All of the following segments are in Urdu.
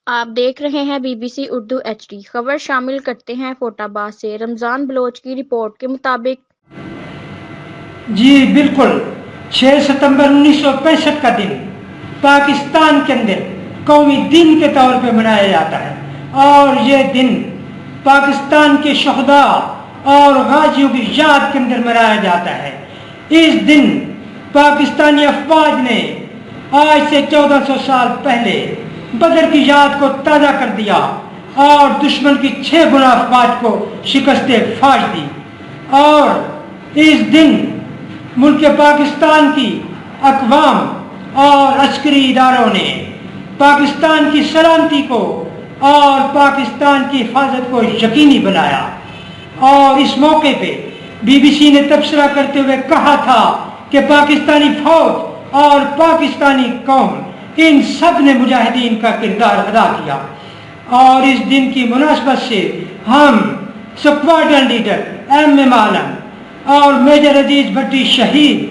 آپ دیکھ رہے ہیں BBC اردو HD خبر شامل کرتے ہیں فوٹ آباد سے۔ رمضان بلوچ کی رپورٹ کے مطابق جی بالکل 6 ستمبر 1965 کا دن پاکستان کے اندر قومی دن کے طور پہ منایا جاتا ہے، اور یہ دن پاکستان کے شہداء اور غازیوں کی یاد کے اندر منایا جاتا ہے۔ اس دن پاکستانی افواج نے آج سے 1400 سال پہلے بدر کی یاد کو تازہ کر دیا اور دشمن کی 6 گنا افواج کو شکست فاش دی، اور اس دن ملک پاکستان کی اقوام اور عسکری اداروں نے پاکستان کی سلامتی کو اور پاکستان کی حفاظت کو یقینی بنایا۔ اور اس موقع پہ BBC نے تبصرہ کرتے ہوئے کہا تھا کہ پاکستانی فوج اور پاکستانی قوم ان سب نے مجاہدین کا کردار ادا کیا، اور اس دن کی مناسبت سے ہم سکواڈرن لیڈر MM عالم اور میجر عزیز بھٹی شہید،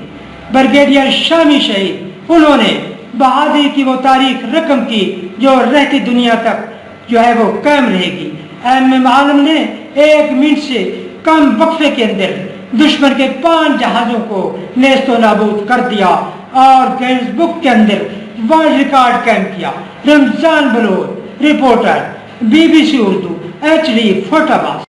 بریگیڈیئر شامی شہید، انہوں نے بہادری کی وہ تاریخ رقم کی جو رہتی دنیا تک جو ہے وہ قائم رہے گی۔ MM عالم نے 1 منٹ سے کم وقفے کے اندر دشمن کے 5 جہازوں کو نیست و نابود کر دیا اور گینز بک کے اندر ورلڈ ریکارڈ قائم کیا۔ Ramzan Baloch, reporter BBC Urdu HD فوٹ آباد۔